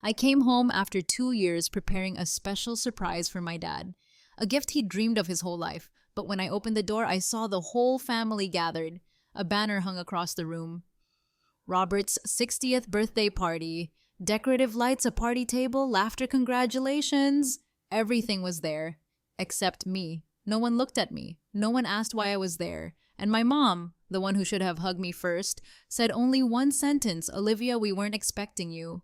I came home after 2 years preparing a special surprise for my dad, a gift he'd dreamed of his whole life. But when I opened the door, I saw the whole family gathered. A banner hung across the room. Robert's 60th birthday party. Decorative lights, a party table, laughter, congratulations. Everything was there, except me. No one looked at me. No one asked why I was there. And my mom, the one who should have hugged me first, said only one sentence, "Olivia, we weren't expecting you."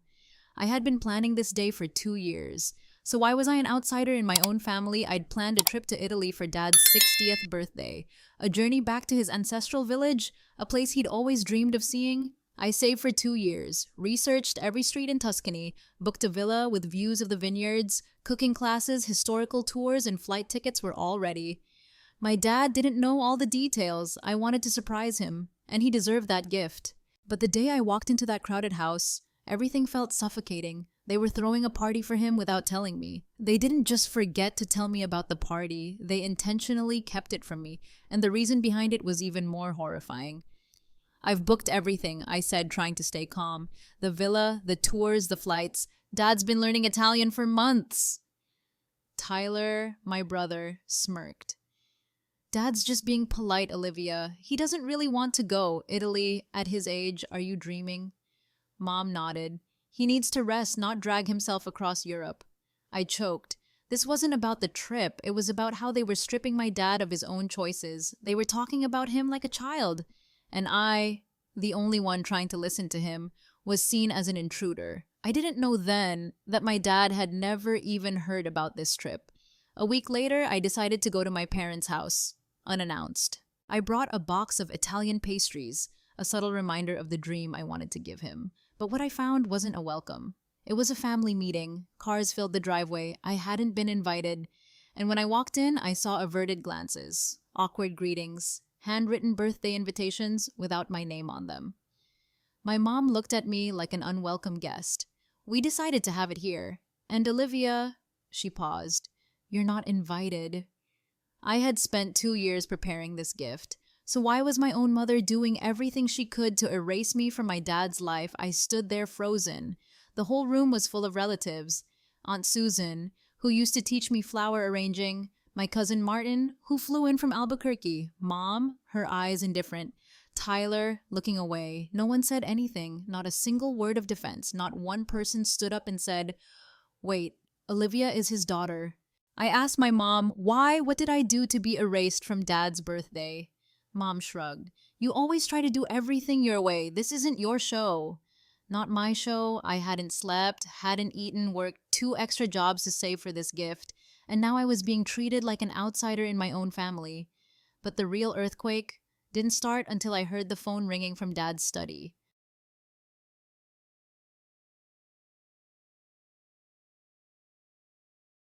I had been planning this day for 2 years. So why was I an outsider in my own family? I'd planned a trip to Italy for Dad's 60th birthday. A journey back to his ancestral village, a place he'd always dreamed of seeing. I saved for 2 years, researched every street in Tuscany, booked a villa with views of the vineyards, cooking classes, historical tours, and flight tickets were all ready. My dad didn't know all the details. I wanted to surprise him, and he deserved that gift. But the day I walked into that crowded house, everything felt suffocating. They were throwing a party for him without telling me. They didn't just forget to tell me about the party, they intentionally kept it from me, and the reason behind it was even more horrifying. "I've booked everything," I said, trying to stay calm. "The villa, the tours, the flights. Dad's been learning Italian for months." Tyler, my brother, smirked. "Dad's just being polite, Olivia. He doesn't really want to go. Italy, at his age, are you dreaming?" Mom nodded. "He needs to rest, not drag himself across Europe." I choked. This wasn't about the trip. It was about how they were stripping my dad of his own choices. They were talking about him like a child. And I, the only one trying to listen to him, was seen as an intruder. I didn't know then that my dad had never even heard about this trip. A week later, I decided to go to my parents' house, unannounced. I brought a box of Italian pastries, a subtle reminder of the dream I wanted to give him. But what I found wasn't a welcome. It was a family meeting. Cars filled the driveway. I hadn't been invited. And when I walked in, I saw averted glances, awkward greetings, handwritten birthday invitations without my name on them. My mom looked at me like an unwelcome guest. "We decided to have it here. And Olivia," she paused, "you're not invited." I had spent 2 years preparing this gift. So why was my own mother doing everything she could to erase me from my dad's life? I stood there frozen. The whole room was full of relatives. Aunt Susan, who used to teach me flower arranging, my cousin Martin, who flew in from Albuquerque, Mom, her eyes indifferent, Tyler, looking away. No one said anything, not a single word of defense. Not one person stood up and said, "Wait, Olivia is his daughter." I asked my mom, "Why? What did I do to be erased from Dad's birthday?" Mom shrugged. "You always try to do everything your way. This isn't your show." Not my show. I hadn't slept, hadn't eaten, worked 2 extra jobs to save for this gift, and now I was being treated like an outsider in my own family. But the real earthquake didn't start until I heard the phone ringing from Dad's study.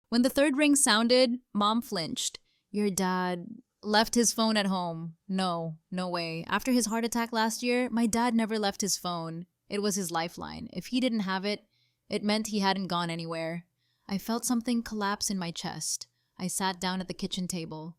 When the third ring sounded, Mom flinched. "Your dad left his phone at home." No way. After his heart attack last year, my dad never left his phone. It was his lifeline. If he didn't have it, it meant he hadn't gone anywhere. I felt something collapse in my chest. I sat down at the kitchen table.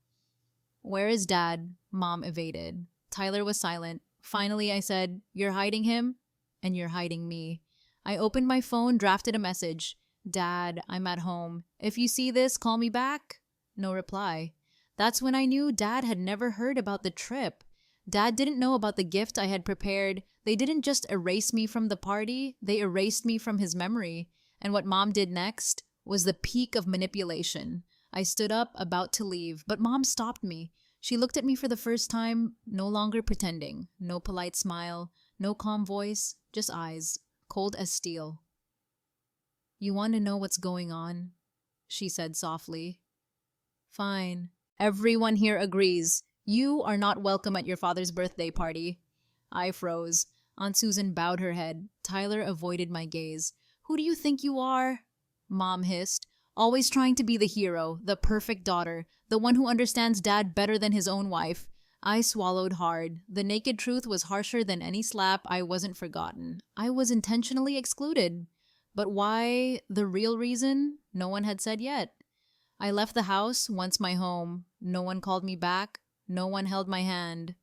"Where is Dad?" Mom evaded. Tyler was silent. Finally, I said, "You're hiding him, and you're hiding me." I opened my phone, drafted a message. "Dad, I'm at home. If you see this, call me back." No reply. That's when I knew Dad had never heard about the trip. Dad didn't know about the gift I had prepared. They didn't just erase me from the party, they erased me from his memory. And what Mom did next was the peak of manipulation. I stood up, about to leave, but Mom stopped me. She looked at me for the first time, no longer pretending. No polite smile, no calm voice, just eyes, cold as steel. "You want to know what's going on?" she said softly. "Fine. Everyone here agrees. You are not welcome at your father's birthday party." I froze. Aunt Susan bowed her head. Tyler avoided my gaze. "Who do you think you are?" Mom hissed. "Always trying to be the hero, the perfect daughter, the one who understands Dad better than his own wife." I swallowed hard. The naked truth was harsher than any slap. I wasn't forgotten. I was intentionally excluded. But why? The real reason? No one had said yet. I left the house, once my home. No one called me back. No one held my hand.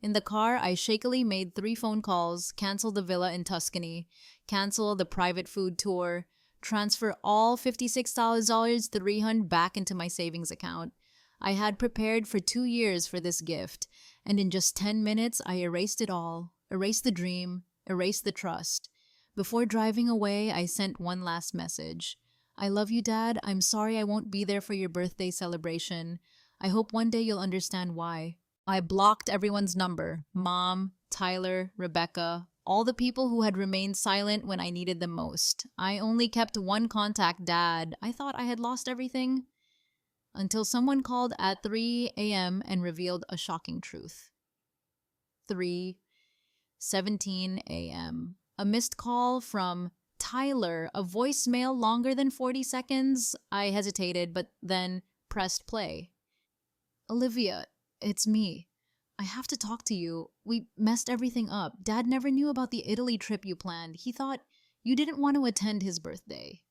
In the car, I shakily made 3 phone calls, cancel the villa in Tuscany, cancel the private food tour, transfer all $56 300 back into my savings account. I had prepared for 2 years for this gift, and in just 10 minutes, I erased it all, erased the dream, erased the trust. Before driving away, I sent one last message. I love you, Dad. I'm sorry I won't be there for your birthday celebration. I hope one day you'll understand why. I blocked everyone's number. Mom, Tyler, Rebecca, all the people who had remained silent when I needed them most. I only kept one contact, Dad. I thought I had lost everything. Until someone called at 3 a.m. and revealed a shocking truth. 3:17 a.m. A missed call from Tyler, a voicemail longer than 40 seconds. I hesitated, but then pressed play. Olivia, it's me. I have to talk to you. We messed everything up. Dad never knew about the Italy trip you planned. He thought you didn't want to attend his birthday.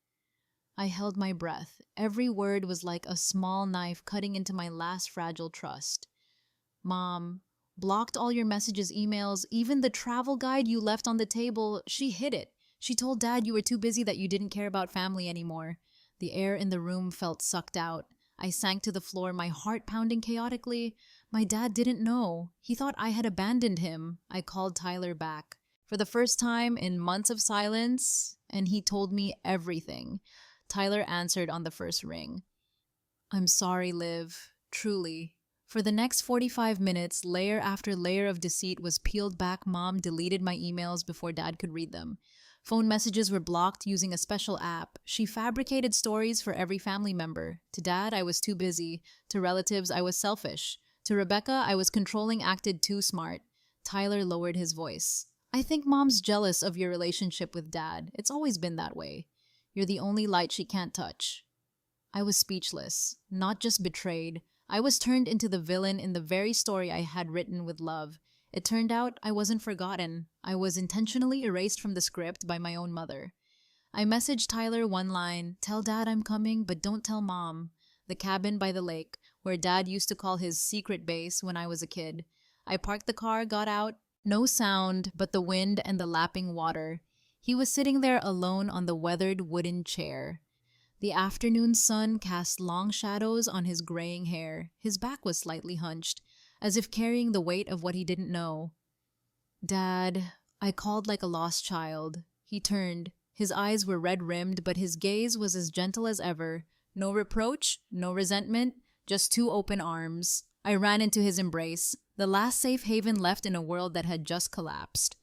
I held my breath. Every word was like a small knife cutting into my last fragile trust. Mom, blocked all your messages, emails, even the travel guide you left on the table. She hid it. She told Dad you were too busy, that you didn't care about family anymore. The air in the room felt sucked out. I sank to the floor, my heart pounding chaotically. My dad didn't know. He thought I had abandoned him. I called Tyler back. For the first time in months of silence, and he told me everything. Tyler answered on the first ring. I'm sorry, Liv. Truly. For the next 45 minutes, layer after layer of deceit was peeled back. Mom deleted my emails before Dad could read them. Phone messages were blocked using a special app. She fabricated stories for every family member. To Dad, I was too busy. To relatives, I was selfish. To Rebecca, I was controlling, acted too smart. Tyler lowered his voice. I think Mom's jealous of your relationship with Dad. It's always been that way. You're the only light she can't touch. I was speechless, not just betrayed. I was turned into the villain in the very story I had written with love. It turned out I wasn't forgotten. I was intentionally erased from the script by my own mother. I messaged Tyler one line, tell Dad I'm coming, but don't tell Mom. The cabin by the lake, where Dad used to call his secret base when I was a kid. I parked the car, got out. No sound but the wind and the lapping water. He was sitting there alone on the weathered wooden chair. The afternoon sun cast long shadows on his graying hair. His back was slightly hunched, as if carrying the weight of what he didn't know. Dad, I called like a lost child. He turned. His eyes were red-rimmed, but his gaze was as gentle as ever. No reproach, no resentment, just 2 open arms. I ran into his embrace, the last safe haven left in a world that had just collapsed.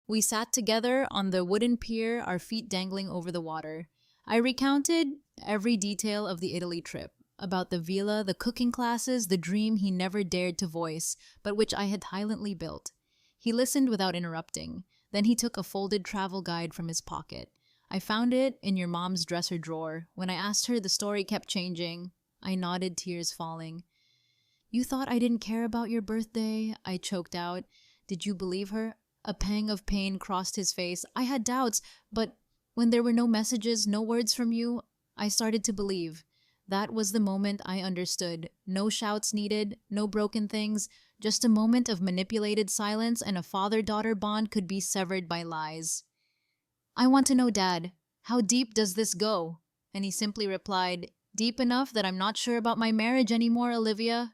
We sat together on the wooden pier, our feet dangling over the water. I recounted every detail of the Italy trip, about the villa, the cooking classes, the dream he never dared to voice, but which I had silently built. He listened without interrupting. Then he took a folded travel guide from his pocket. I found it in your mom's dresser drawer. When I asked her, the story kept changing. I nodded, tears falling. You thought I didn't care about your birthday? I choked out. Did you believe her? A pang of pain crossed his face. I had doubts, but when there were no messages, no words from you, I started to believe. That was the moment I understood. No shouts needed, no broken things, just a moment of manipulated silence, and a father-daughter bond could be severed by lies. I want to know, Dad, how deep does this go? And he simply replied, deep enough that I'm not sure about my marriage anymore, Olivia.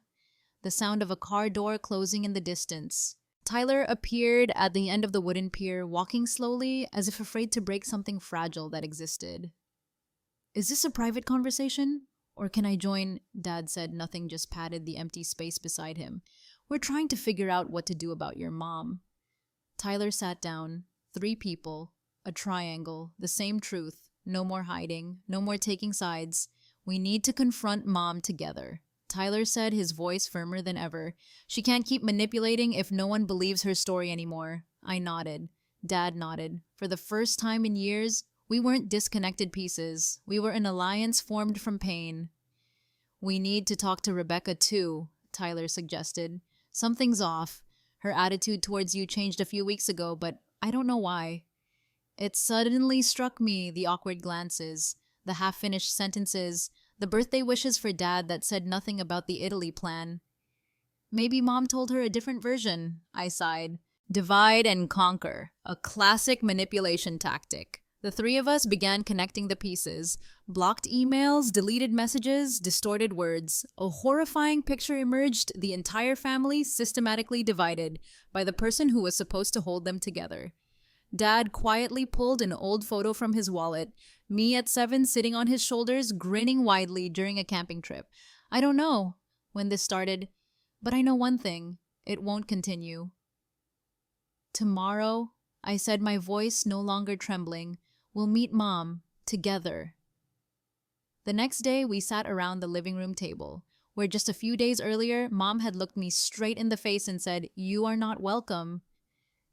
The sound of a car door closing in the distance. Tyler appeared at the end of the wooden pier, walking slowly, as if afraid to break something fragile that existed. Is this a private conversation? Or can I join? Dad said. Nothing, just patted the empty space beside him. We're trying to figure out what to do about your mom. Tyler sat down. 3 people. A triangle. The same truth. No more hiding. No more taking sides. We need to confront Mom together. Tyler said, his voice firmer than ever. She can't keep manipulating if no one believes her story anymore. I nodded. Dad nodded. For the first time in years, we weren't disconnected pieces. We were an alliance formed from pain. We need to talk to Rebecca too, Tyler suggested. Something's off. Her attitude towards you changed a few weeks ago, but I don't know why. It suddenly struck me, the awkward glances, the half-finished sentences, The birthday wishes for Dad that said nothing about the Italy plan. Maybe Mom told her a different version, I sighed. Divide and conquer, a classic manipulation tactic. The three of us began connecting the pieces. Blocked emails, deleted messages, distorted words. A horrifying picture emerged, the entire family systematically divided by the person who was supposed to hold them together. Dad quietly pulled an old photo from his wallet, me at 7 sitting on his shoulders, grinning widely during a camping trip. I don't know when this started, but I know one thing. It won't continue. Tomorrow, I said, my voice no longer trembling, we'll meet Mom, together. The next day, we sat around the living room table, where just a few days earlier, Mom had looked me straight in the face and said, "You are not welcome."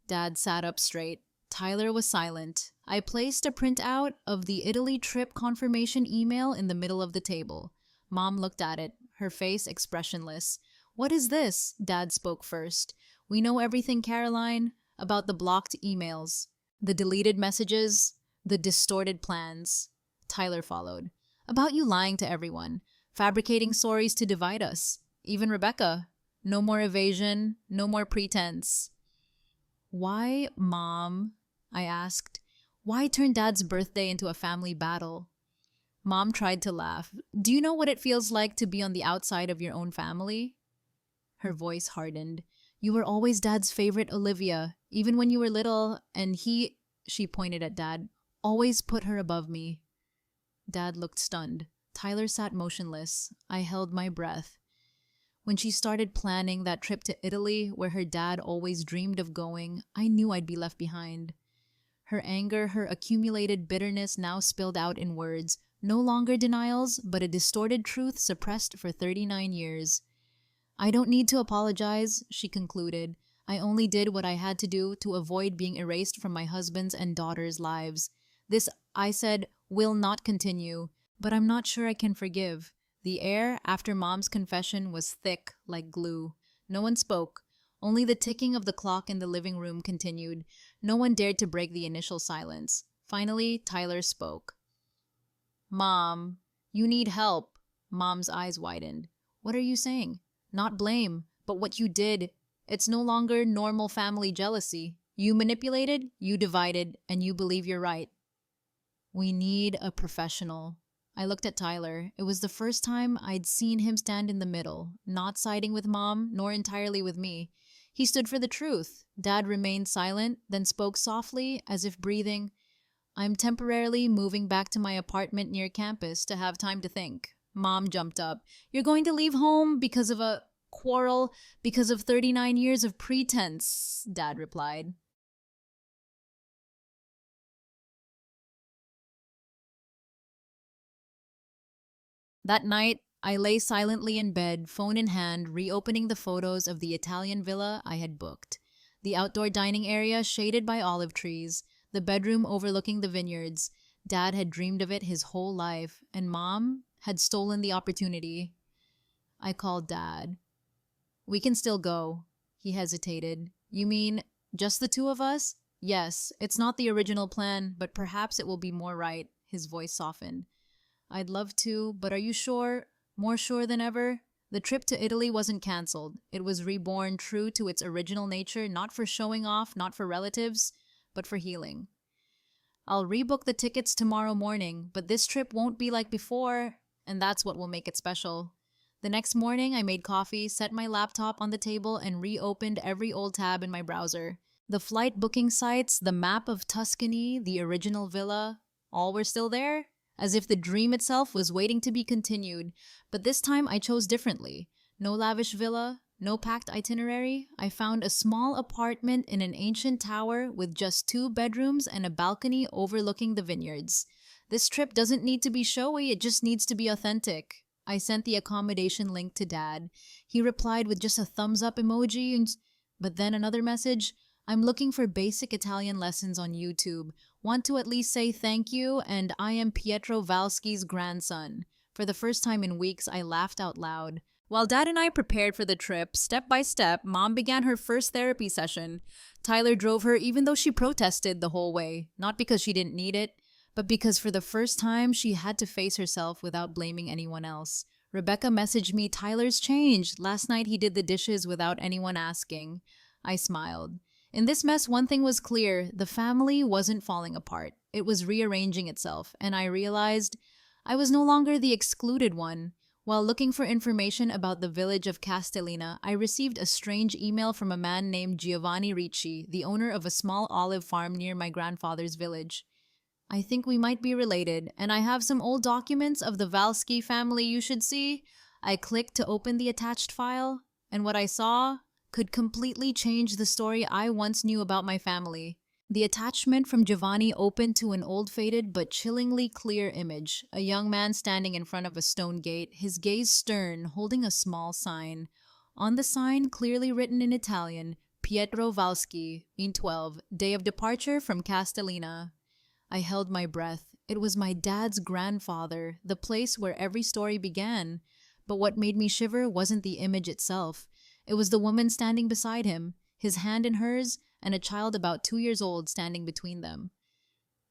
Dad sat up straight. Tyler was silent. I placed a printout of the Italy trip confirmation email in the middle of the table. Mom looked at it, her face expressionless. "What is this?" Dad spoke first. "We know everything, Caroline, about the blocked emails, the deleted messages, the distorted plans." Tyler followed. "About you lying to everyone, fabricating stories to divide us. Even Rebecca. No more evasion, no more pretense." "Why, Mom?" I asked. "Why turn Dad's birthday into a family battle?" Mom tried to laugh. "Do you know what it feels like to be on the outside of your own family?" Her voice hardened. "You were always Dad's favorite, Olivia, even when you were little, and he," she pointed at Dad, "always put her above me." Dad looked stunned. Tyler sat motionless. I held my breath. When she started planning that trip to Italy, where her dad always dreamed of going, I knew I'd be left behind. Her anger, her accumulated bitterness now spilled out in words, no longer denials, but a distorted truth suppressed for 39 years. "I don't need to apologize," she concluded. "I only did what I had to do to avoid being erased from my husband's and daughter's lives. This," I said, "will not continue, but I'm not sure I can forgive." The air after Mom's confession was thick like glue. No one spoke. Only the ticking of the clock in the living room continued. No one dared to break the initial silence. Finally, Tyler spoke. "Mom, you need help." Mom's eyes widened. "What are you saying?" "Not blame, but what you did. It's no longer normal family jealousy. You manipulated, you divided, and you believe you're right. We need a professional." I looked at Tyler. It was the first time I'd seen him stand in the middle, not siding with Mom, nor entirely with me. He stood for the truth. Dad remained silent, then spoke softly, as if breathing. "I'm temporarily moving back to my apartment near campus to have time to think." Mom jumped up. "You're going to leave home because of a quarrel, because of 39 years of pretense," Dad replied. That night, I lay silently in bed, phone in hand, reopening the photos of the Italian villa I had booked. The outdoor dining area shaded by olive trees, the bedroom overlooking the vineyards. Dad had dreamed of it his whole life, and Mom had stolen the opportunity. I called Dad. "We can still go." He hesitated. "You mean just the two of us?" "Yes, it's not the original plan, but perhaps it will be more right." His voice softened. "I'd love to, but are you sure? More sure than ever?" The trip to Italy wasn't canceled. It was reborn true to its original nature, not for showing off, not for relatives, but for healing. "I'll rebook the tickets tomorrow morning, but this trip won't be like before, and that's what will make it special." The next morning, I made coffee, set my laptop on the table, and reopened every old tab in my browser. The flight booking sites, the map of Tuscany, the original villa, all were still there, as if the dream itself was waiting to be continued. But this time I chose differently. No lavish villa, no packed itinerary. I found a small apartment in an ancient tower with just 2 bedrooms and a balcony overlooking the vineyards. This trip doesn't need to be showy, it just needs to be authentic. I sent the accommodation link to Dad. He replied with just a thumbs up emoji, but then another message. "I'm looking for basic Italian lessons on YouTube. Want to at least say thank you, and I am Pietro Valsky's grandson." For the first time in weeks, I laughed out loud. While Dad and I prepared for the trip, step by step, Mom began her first therapy session. Tyler drove her even though she protested the whole way, not because she didn't need it, but because for the first time she had to face herself without blaming anyone else. Rebecca messaged me, "Tyler's changed. Last night he did the dishes without anyone asking." I smiled. In this mess, one thing was clear: the family wasn't falling apart. It was rearranging itself, and I realized I was no longer the excluded one. While looking for information about the village of Castellina, I received a strange email from a man named Giovanni Ricci, the owner of a small olive farm near my grandfather's village. "I think we might be related, and I have some old documents of the Valsky family you should see." I clicked to open the attached file, and what I saw could completely change the story I once knew about my family. The attachment from Giovanni opened to an old faded but chillingly clear image. A young man standing in front of a stone gate, his gaze stern, holding a small sign. On the sign, clearly written in Italian, "Pietro Valsky, in 12, day of departure from Castellina." I held my breath. It was my dad's grandfather, the place where every story began. But what made me shiver wasn't the image itself. It was the woman standing beside him, his hand in hers, and a child about 2 years old standing between them.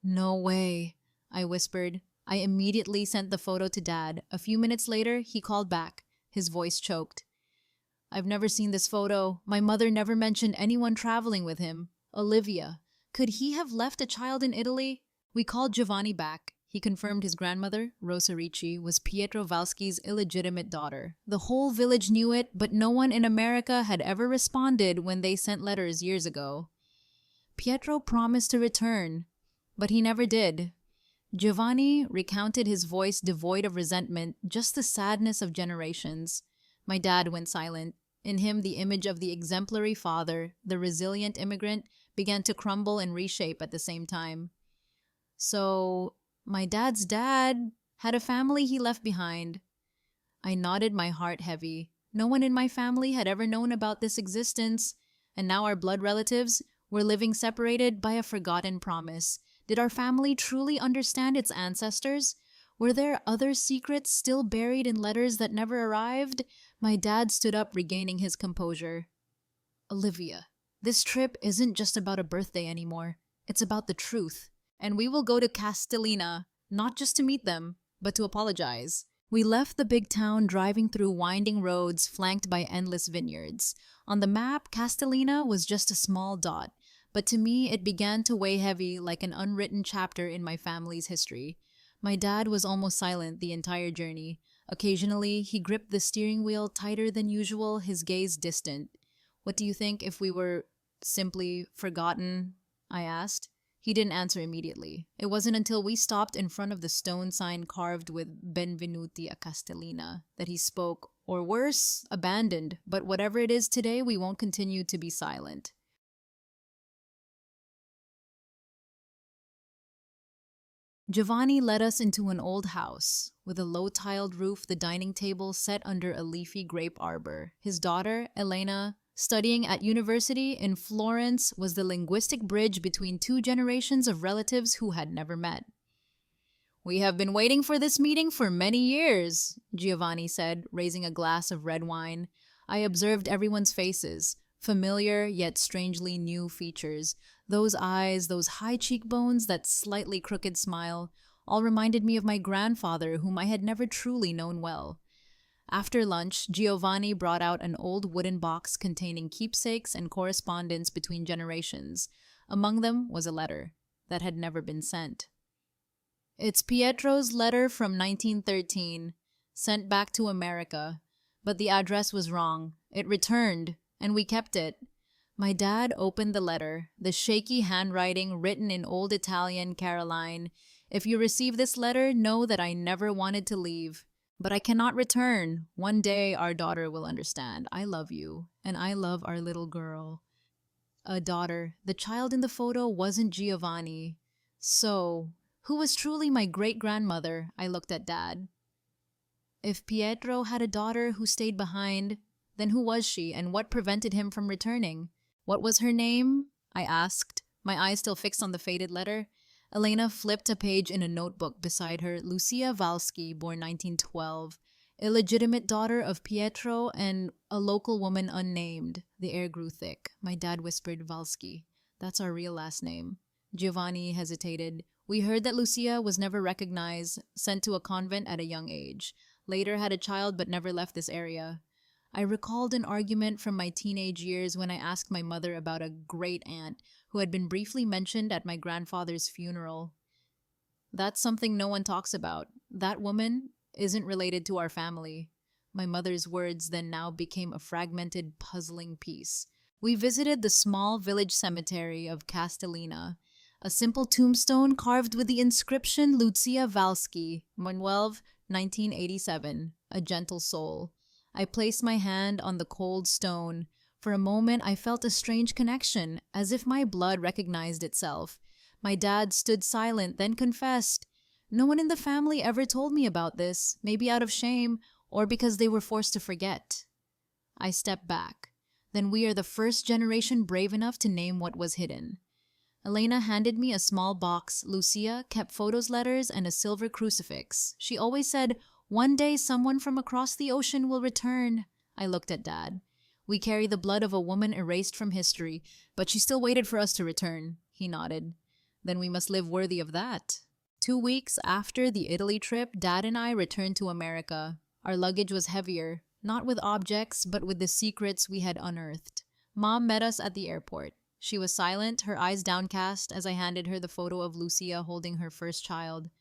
"No way," I whispered. I immediately sent the photo to Dad. A few minutes later, he called back. His voice choked. "I've never seen this photo. My mother never mentioned anyone traveling with him. Olivia. Could he have left a child in Italy?" We called Giovanni back. He confirmed his grandmother, Rosa Ricci, was Pietro Valsky's illegitimate daughter. The whole village knew it, but no one in America had ever responded when they sent letters years ago. Pietro promised to return, but he never did. Giovanni recounted, his voice devoid of resentment, just the sadness of generations. My dad went silent. In him, the image of the exemplary father, the resilient immigrant, began to crumble and reshape at the same time. "So, my dad's dad had a family he left behind." I nodded, my heart heavy. No one in my family had ever known about this existence, and now our blood relatives were living separated by a forgotten promise. Did our family truly understand its ancestors? Were there other secrets still buried in letters that never arrived? My dad stood up, regaining his composure. "Olivia, this trip isn't just about a birthday anymore. It's about the truth. And we will go to Castellina, not just to meet them, but to apologize." We left the big town, driving through winding roads flanked by endless vineyards. On the map, Castellina was just a small dot, but to me it began to weigh heavy, like an unwritten chapter in my family's history. My dad was almost silent the entire journey. Occasionally, he gripped the steering wheel tighter than usual, his gaze distant. "What do you think if we were simply forgotten?" I asked. He didn't answer immediately. It wasn't until we stopped in front of the stone sign carved with "Benvenuti a Castellina" that he spoke, or worse, abandoned. "But whatever it is today, we won't continue to be silent." Giovanni led us into an old house, with a low-tiled roof, the dining table set under a leafy grape arbor. His daughter, Elena, studying at university in Florence, was the linguistic bridge between two generations of relatives who had never met. "We have been waiting for this meeting for many years," Giovanni said, raising a glass of red wine. I observed everyone's faces, familiar yet strangely new features. Those eyes, those high cheekbones, that slightly crooked smile, all reminded me of my grandfather, whom I had never truly known well. After lunch, Giovanni brought out an old wooden box containing keepsakes and correspondence between generations. Among them was a letter that had never been sent. "It's Pietro's letter from 1913, sent back to America, but the address was wrong. It returned, and we kept it." My dad opened the letter, the shaky handwriting written in Old Italian. "Caroline, if you receive this letter, know that I never wanted to leave. But I cannot return. One day our daughter will understand. I love you, and I love our little girl." A daughter. The child in the photo wasn't Giovanni. So, who was truly my great-grandmother? I looked at Dad. If Pietro had a daughter who stayed behind, then who was she, and what prevented him from returning? "What was her name?" I asked, my eyes still fixed on the faded letter. Elena flipped a page in a notebook beside her. "Lucia Valsky, born 1912, illegitimate daughter of Pietro and a local woman unnamed." The air grew thick. My dad whispered, "Valsky. That's our real last name." Giovanni hesitated. We heard that Lucia was never recognized, sent to a convent at a young age, later had a child but never left this area. I recalled an argument from my teenage years when I asked my mother about a great aunt who had been briefly mentioned at my grandfather's funeral. That's something no one talks about. That woman isn't related to our family. My mother's words then now became a fragmented, puzzling piece. We visited the small village cemetery of Castellina, a simple tombstone carved with the inscription Lucia Valsky, Manuel, 1987, a gentle soul. I placed my hand on the cold stone. For a moment, I felt a strange connection, as if my blood recognized itself. My dad stood silent, then confessed. No one in the family ever told me about this, maybe out of shame, or because they were forced to forget. I stepped back. Then we are the first generation brave enough to name what was hidden. Elena handed me a small box. Lucia kept photos, letters, and a silver crucifix. She always said, "One day someone from across the ocean will return." I looked at Dad. "We carry the blood of a woman erased from history, but she still waited for us to return." He nodded. "Then we must live worthy of that." 2 weeks after the Italy trip, Dad and I returned to America. Our luggage was heavier, not with objects, but with the secrets we had unearthed. Mom met us at the airport. She was silent, her eyes downcast, as I handed her the photo of Lucia holding her first child.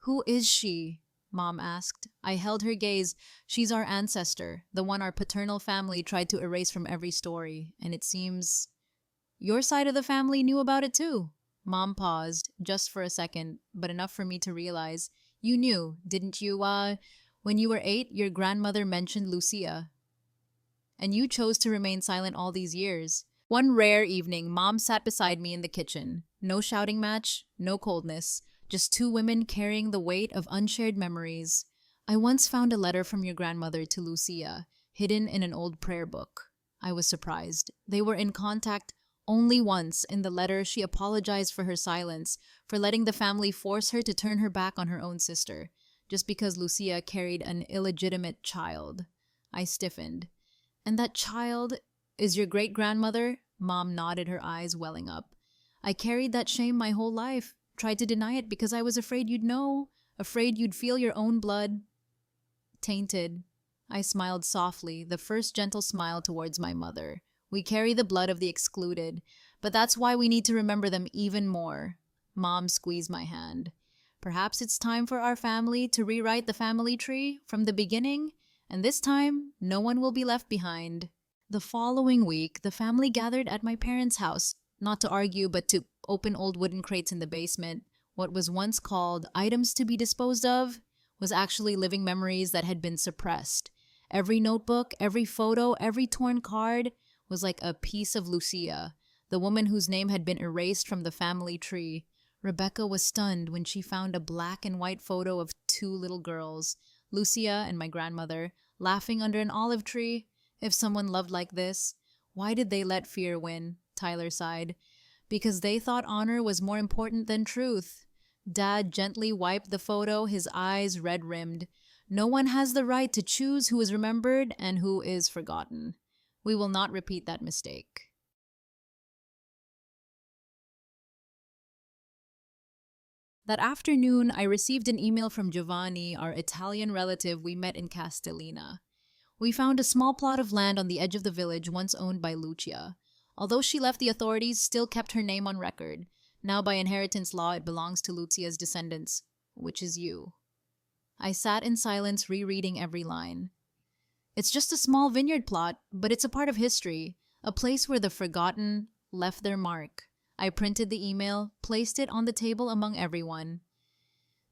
"Who is she?" Mom asked. I held her gaze. "She's our ancestor, the one our paternal family tried to erase from every story, and it seems your side of the family knew about it too." Mom paused, just for a second, but enough for me to realize. "You knew, didn't you, when you were 8, your grandmother mentioned Lucia. And you chose to remain silent all these years." One rare evening, Mom sat beside me in the kitchen. No shouting match, no coldness, just 2 women carrying the weight of unshared memories. "I once found a letter from your grandmother to Lucia, hidden in an old prayer book." I was surprised. They were in contact only once. In the letter, she apologized for her silence, for letting the family force her to turn her back on her own sister, just because Lucia carried an illegitimate child. I stiffened. "And that child is your great-grandmother?" Mom nodded, her eyes welling up. "I carried that shame my whole life, tried to deny it because I was afraid you'd know, afraid you'd feel your own blood tainted." I smiled softly, the first gentle smile towards my mother. "We carry the blood of the excluded, but that's why we need to remember them even more." Mom squeezed my hand. "Perhaps it's time for our family to rewrite the family tree from the beginning, and this time, no one will be left behind." The following week, the family gathered at my parents' house, not to argue, but to open old wooden crates in the basement. What was once called items to be disposed of was actually living memories that had been suppressed. Every notebook, every photo, every torn card was like a piece of Lucia, the woman whose name had been erased from the family tree. Rebecca was stunned when she found a black and white photo of 2 little girls, Lucia and my grandmother, laughing under an olive tree. If someone loved like this, why did they let fear win? Tyler sighed. "Because they thought honor was more important than truth." Dad gently wiped the photo, his eyes red-rimmed. "No one has the right to choose who is remembered and who is forgotten. We will not repeat that mistake." That afternoon, I received an email from Giovanni, our Italian relative we met in Castellina. We found a small plot of land on the edge of the village once owned by Lucia. Although she left, the authorities still kept her name on record. Now by inheritance law, it belongs to Lucia's descendants, which is you. I sat in silence, rereading every line. It's just a small vineyard plot, but it's a part of history, a place where the forgotten left their mark. I printed the email, placed it on the table among everyone.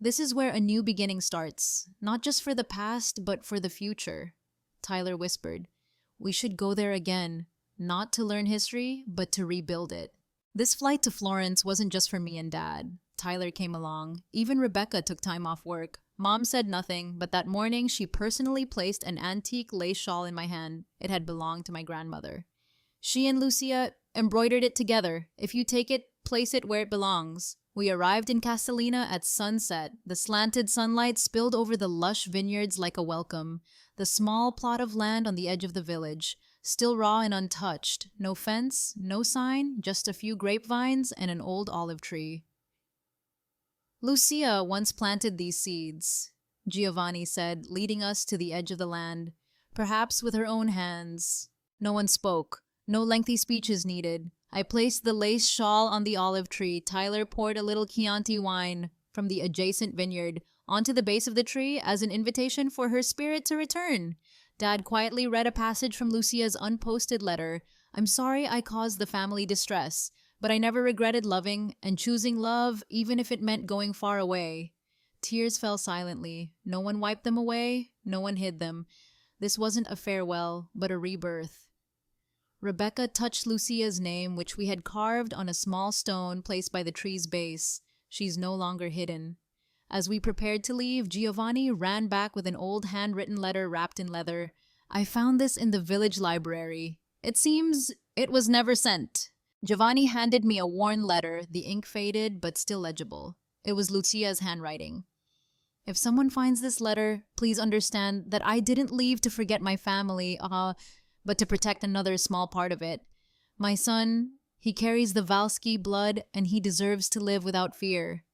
"This is where a new beginning starts, not just for the past, but for the future." Tyler whispered, "We should go there again, not to learn history, but to rebuild it." This flight to Florence wasn't just for me and Dad. Tyler came along. Even Rebecca took time off work. Mom said nothing, but that morning she personally placed an antique lace shawl in my hand. It had belonged to my grandmother. She and Lucia embroidered it together. "If you take it, place it where it belongs." We arrived in Castellina at sunset. The slanted sunlight spilled over the lush vineyards like a welcome. The small plot of land on the edge of the village, still raw and untouched. No fence, no sign, just a few grapevines and an old olive tree. Lucia once planted these seeds, Giovanni said, leading us to the edge of the land, perhaps with her own hands. No one spoke. No lengthy speeches needed. I placed the lace shawl on the olive tree. Tyler poured a little Chianti wine from the adjacent vineyard onto the base of the tree as an invitation for her spirit to return. Dad quietly read a passage from Lucia's unposted letter. I'm sorry I caused the family distress, but I never regretted loving and choosing love, even if it meant going far away. Tears fell silently. No one wiped them away. No one hid them. This wasn't a farewell, but a rebirth. Rebecca touched Lucia's name, which we had carved on a small stone placed by the tree's base. She's no longer hidden. As we prepared to leave, Giovanni ran back with an old handwritten letter wrapped in leather. I found this in the village library. It seems it was never sent. Giovanni handed me a worn letter, the ink faded but still legible. It was Lucia's handwriting. If someone finds this letter, please understand that I didn't leave to forget my family, but to protect another small part of it. My son, he carries the Valsky blood and he deserves to live without fear.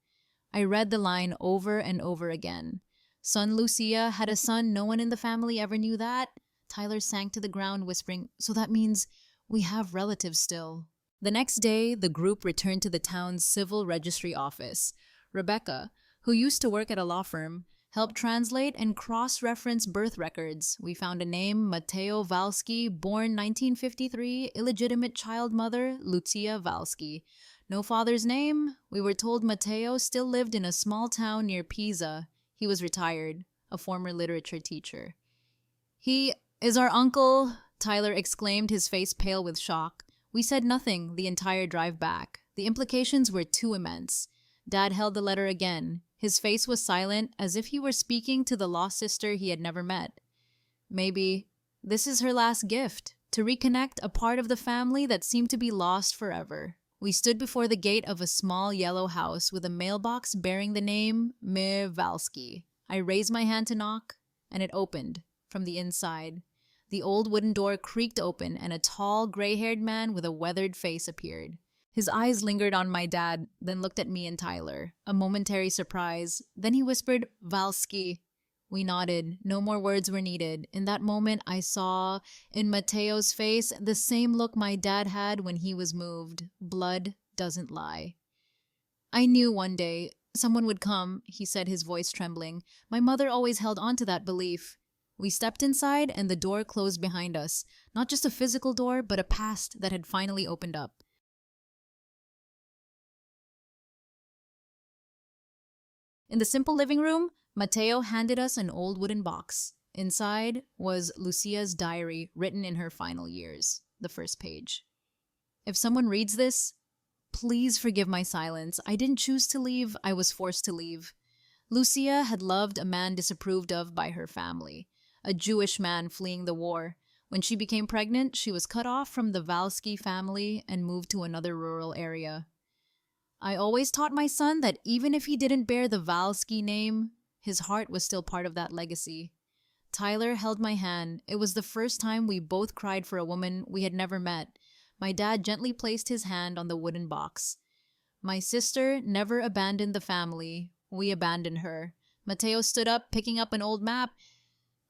I read the line over and over again. Son Lucia had a son, no one in the family ever knew that. Tyler sank to the ground, whispering, so that means we have relatives still. The next day, the group returned to the town's civil registry office. Rebecca, who used to work at a law firm, helped translate and cross-reference birth records. We found a name, Matteo Valsky, born 1953, illegitimate child mother, Lucia Valsky. No father's name. We were told Matteo still lived in a small town near Pisa. He was retired, a former literature teacher. He is our uncle, Tyler exclaimed, his face pale with shock. We said nothing the entire drive back. The implications were too immense. Dad held the letter again. His face was silent, as if he were speaking to the lost sister he had never met. Maybe this is her last gift, to reconnect a part of the family that seemed to be lost forever. We stood before the gate of a small yellow house with a mailbox bearing the name Mir Valsky. I raised my hand to knock, and it opened from the inside. The old wooden door creaked open, and a tall, gray-haired man with a weathered face appeared. His eyes lingered on my dad, then looked at me and Tyler. A momentary surprise. Then he whispered, Valsky. We nodded. No more words were needed. In that moment, I saw in Matteo's face the same look my dad had when he was moved. Blood doesn't lie. I knew one day someone would come, he said, his voice trembling. My mother always held on to that belief. We stepped inside, and the door closed behind us. Not just a physical door, but a past that had finally opened up. In the simple living room, Matteo handed us an old wooden box. Inside was Lucia's diary, written in her final years, the first page. If someone reads this, please forgive my silence. I didn't choose to leave, I was forced to leave. Lucia had loved a man disapproved of by her family, a Jewish man fleeing the war. When she became pregnant, she was cut off from the Valsky family and moved to another rural area. I always taught my son that even if he didn't bear the Valsky name, his heart was still part of that legacy. Tyler held my hand. It was the first time we both cried for a woman we had never met. My dad gently placed his hand on the wooden box. My sister never abandoned the family. We abandoned her. Matteo stood up, picking up an old map.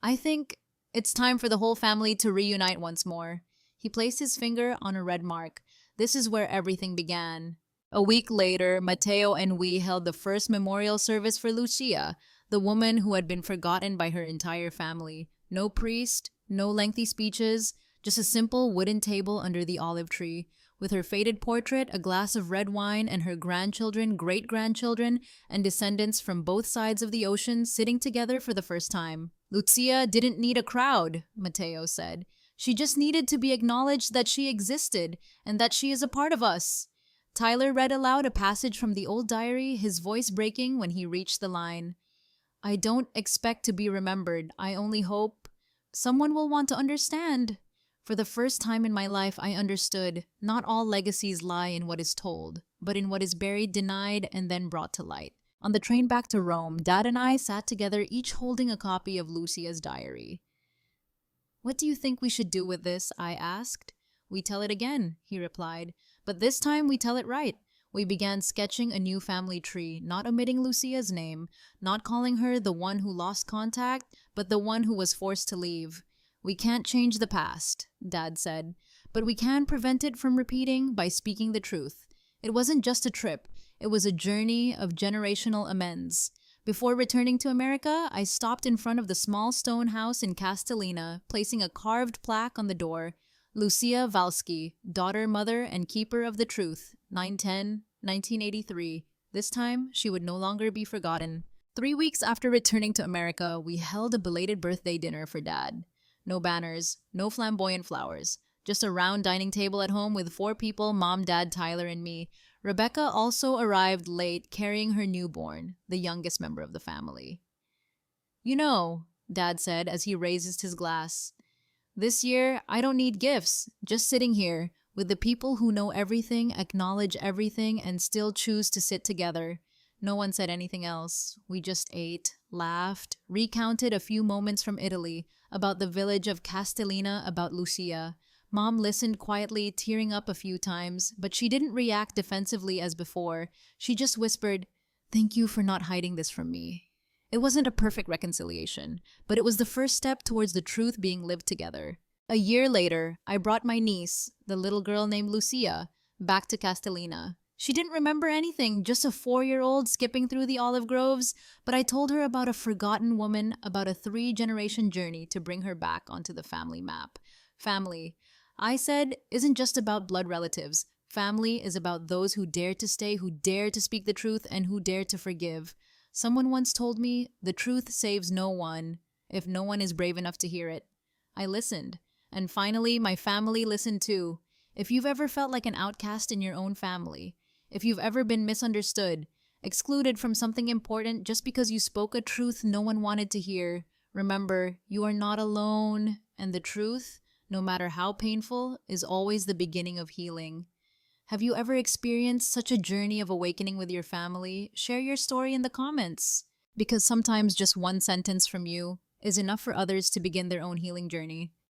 I think it's time for the whole family to reunite once more. He placed his finger on a red mark. This is where everything began. A week later, Matteo and we held the first memorial service for Lucia, the woman who had been forgotten by her entire family. No priest, no lengthy speeches, just a simple wooden table under the olive tree, with her faded portrait, a glass of red wine, and her grandchildren, great-grandchildren, and descendants from both sides of the ocean sitting together for the first time. Lucia didn't need a crowd, Matteo said. She just needed to be acknowledged that she existed, and that she is a part of us. Tyler read aloud a passage from the old diary, his voice breaking when he reached the line. I don't expect to be remembered. I only hope someone will want to understand. For the first time in my life, I understood not all legacies lie in what is told, but in what is buried, denied, and then brought to light. On the train back to Rome, Dad and I sat together, each holding a copy of Lucia's diary. What do you think we should do with this? I asked. We tell it again, he replied. But this time we tell it right. We began sketching a new family tree, not omitting Lucia's name, not calling her the one who lost contact, but the one who was forced to leave. We can't change the past, Dad said, but we can prevent it from repeating by speaking the truth. It wasn't just a trip, it was a journey of generational amends. Before returning to America, I stopped in front of the small stone house in Castellina, placing a carved plaque on the door. Lucia Valsky, daughter, mother, and keeper of the truth, 9/10/1983. This time, she would no longer be forgotten. 3 weeks after returning to America, we held a belated birthday dinner for Dad. No banners, no flamboyant flowers. Just a round dining table at home with 4 people, Mom, Dad, Tyler, and me. Rebecca also arrived late carrying her newborn, the youngest member of the family. "You know," Dad said as he raised his glass, "this year I don't need gifts, just sitting here with the people who know everything, acknowledge everything, and still choose to sit together." No one said anything else. We just ate, laughed, recounted a few moments from Italy, about the village of Castellina, about Lucia. Mom listened quietly, tearing up a few times, but she didn't react defensively as before. She just whispered, "Thank you for not hiding this from me." It wasn't a perfect reconciliation, but it was the first step towards the truth being lived together. A year later, I brought my niece, the little girl named Lucia, back to Castellina. She didn't remember anything, just a 4-year-old skipping through the olive groves, but I told her about a forgotten woman, about a 3-generation journey to bring her back onto the family map. Family, I said, isn't just about blood relatives. Family is about those who dare to stay, who dare to speak the truth, and who dare to forgive. Someone once told me, the truth saves no one if no one is brave enough to hear it. I listened, and finally my family listened too. If you've ever felt like an outcast in your own family, if you've ever been misunderstood, excluded from something important just because you spoke a truth no one wanted to hear, remember, you are not alone, and the truth, no matter how painful, is always the beginning of healing. Have you ever experienced such a journey of awakening with your family? Share your story in the comments, because sometimes just one sentence from you is enough for others to begin their own healing journey.